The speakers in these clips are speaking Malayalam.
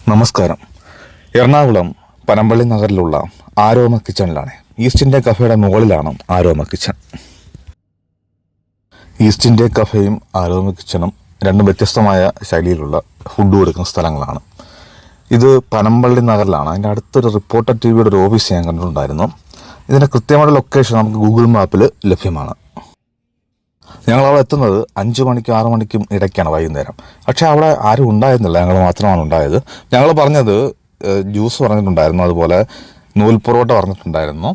നമസ്കാരം. എറണാകുളം പനമ്പള്ളി നഗറിലുള്ള ആരോമ കിച്ചണിലാണ്. ഈസ്റ്റ് ഇന്ത്യ കഫേയുടെ മുകളിലാണ് ആരോമ കിച്ചൺ. ഈസ്റ്റ് ഇന്ത്യ കഫേയും ആരോമ കിച്ചണും രണ്ടും വ്യത്യസ്തമായ ശൈലിയിലുള്ള ഫുഡ് കൊടുക്കുന്ന സ്ഥലങ്ങളാണ്. ഇത് പനമ്പള്ളി നഗറിലാണ്. അതിൻ്റെ അടുത്തൊരു റിപ്പോർട്ടർ ടിവിയുടെ ഒരു ഓഫീസ് ഞാൻ കണ്ടിട്ടുണ്ടായിരുന്നു. ഇതിൻ്റെ കൃത്യമായ ലൊക്കേഷൻ നമുക്ക് ഗൂഗിൾ മാപ്പിൽ ലഭ്യമാണ്. ഞങ്ങളവിടെ എത്തുന്നത് 5 മണിക്കും 6 മണിക്കും ഇടയ്ക്കാണ് വൈകുന്നേരം. പക്ഷേ അവിടെ ആരും ഉണ്ടായിരുന്നില്ല, ഞങ്ങൾ മാത്രമാണ് ഉണ്ടായത്. ഞങ്ങൾ പറഞ്ഞത് ജ്യൂസ് പറഞ്ഞിട്ടുണ്ടായിരുന്നു, അതുപോലെ നൂൽ പൊറോട്ട പറഞ്ഞിട്ടുണ്ടായിരുന്നു,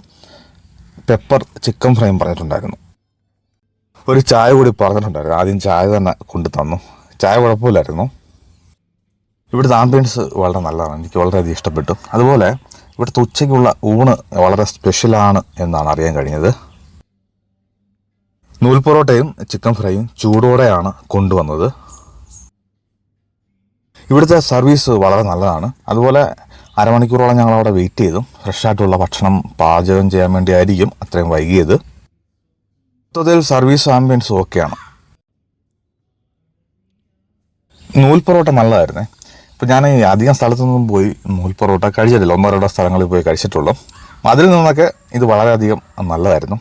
പെപ്പർ ചിക്കൻ ഫ്രൈയും പറഞ്ഞിട്ടുണ്ടായിരുന്നു, ഒരു ചായ കൂടി പറഞ്ഞിട്ടുണ്ടായിരുന്നു. ആദ്യം ചായ തന്നെ കൊണ്ടു തന്നു. ചായ കുഴപ്പമില്ലായിരുന്നു. ഇവിടുത്തെ ആംബിയൻസ് വളരെ നല്ലതാണ്, എനിക്ക് വളരെയധികം ഇഷ്ടപ്പെട്ടു. അതുപോലെ ഇവിടുത്തെ ഉച്ചയ്ക്കുള്ള ഊണ് വളരെ സ്പെഷ്യലാണ് എന്നാണ് അറിയാൻ കഴിഞ്ഞത്. നൂൽ പൊറോട്ടയും ചിക്കൻ ഫ്രൈയും ചൂടോടെയാണ് കൊണ്ടുവന്നത്. ഇവിടുത്തെ സർവീസ് വളരെ നല്ലതാണ്. അതുപോലെ അരമണിക്കൂറോളം ഞങ്ങൾ അവിടെ വെയിറ്റ് ചെയ്തു. ഫ്രഷായിട്ടുള്ള ഭക്ഷണം പാചകം ചെയ്യാൻ വേണ്ടി ആയിരിക്കും അത്രയും വൈകിയത്. മൊത്തത്തിൽ സർവീസ് ആംബിയൻസ് ഓക്കെയാണ്. നൂൽ പൊറോട്ട നല്ലതായിരുന്നേ. ഇപ്പം ഞാൻ അധികം സ്ഥലത്തൊന്നും പോയി നൂൽ പൊറോട്ട കഴിച്ചിട്ടില്ല. 1-2 സ്ഥലങ്ങളിൽ പോയി കഴിച്ചിട്ടുള്ളൂ. അതിൽ നിന്നൊക്കെ ഇത് വളരെയധികം നല്ലതായിരുന്നു.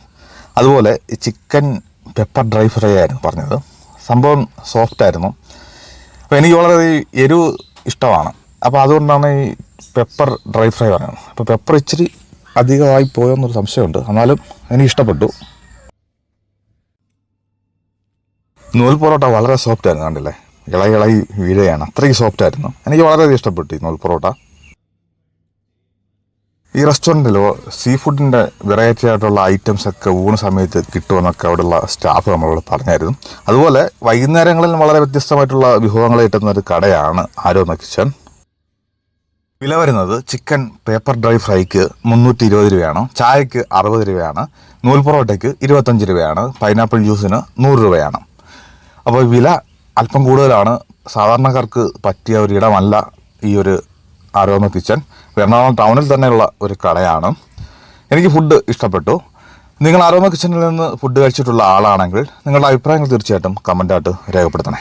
അതുപോലെ ചിക്കൻ പെപ്പർ ഡ്രൈ ഫ്രൈ ആയിരുന്നു പറഞ്ഞത്. സംഭവം സോഫ്റ്റായിരുന്നു. അപ്പോൾ എനിക്ക് വളരെ എരിവ് ഇഷ്ടമാണ്. അപ്പോൾ അതുകൊണ്ടാണ് ഈ പെപ്പർ ഡ്രൈ ഫ്രൈ പറയുന്നത്. അപ്പോൾ പെപ്പർ ഇച്ചിരി അധികമായി പോയോന്നൊരു സംശയമുണ്ട്, എന്നാലും എനിക്ക് ഇഷ്ടപ്പെട്ടു. നൂൽ പൊറോട്ട വളരെ സോഫ്റ്റായിരുന്നു, കണ്ടില്ലേ, ഇളകി വീഴുകയാണ്, അത്രയ്ക്ക് സോഫ്റ്റായിരുന്നു. എനിക്ക് വളരെയധികം ഇഷ്ടപ്പെട്ടു ഈ നൂൽ പൊറോട്ട. ഈ റെസ്റ്റോറൻറ്റിലോ സീ ഫുഡിൻ്റെ വെറൈറ്റി ആയിട്ടുള്ള ഐറ്റംസ് ഒക്കെ ഊണ് സമയത്ത് കിട്ടുമെന്നൊക്കെ അവിടെയുള്ള സ്റ്റാഫ് നമ്മളോട് പറഞ്ഞായിരുന്നു. അതുപോലെ വൈകുന്നേരങ്ങളിൽ വളരെ വ്യത്യസ്തമായിട്ടുള്ള വിഭവങ്ങൾ കിട്ടുന്ന ഒരു കടയാണ് ആരോമ കിച്ചൺ. വില വരുന്നത് ചിക്കൻ പേപ്പർ ഡ്രൈ ഫ്രൈക്ക് 320 രൂപയാണ്, ചായക്ക് 60 രൂപയാണ്, നൂൽ പൊറോട്ടയ്ക്ക് 25 രൂപയാണ്, പൈനാപ്പിൾ ജ്യൂസിന് 100 രൂപയാണ്. അപ്പോൾ വില അല്പം കൂടുതലാണ്. സാധാരണക്കാർക്ക് പറ്റിയ ഒരിടമല്ല ഈ ഒരു ആരോമ കിച്ചൺ. എറണാകുളം ടൗണിൽ തന്നെയുള്ള ഒരു കടയാണ്. എനിക്ക് ഫുഡ് ഇഷ്ടപ്പെട്ടു. നിങ്ങൾ ആരോമ കിച്ചണിൽ നിന്ന് ഫുഡ് കഴിച്ചിട്ടുള്ള ആളാണെങ്കിൽ നിങ്ങളുടെ അഭിപ്രായങ്ങൾ തീർച്ചയായിട്ടും കമൻ്റായിട്ട് രേഖപ്പെടുത്തണേ.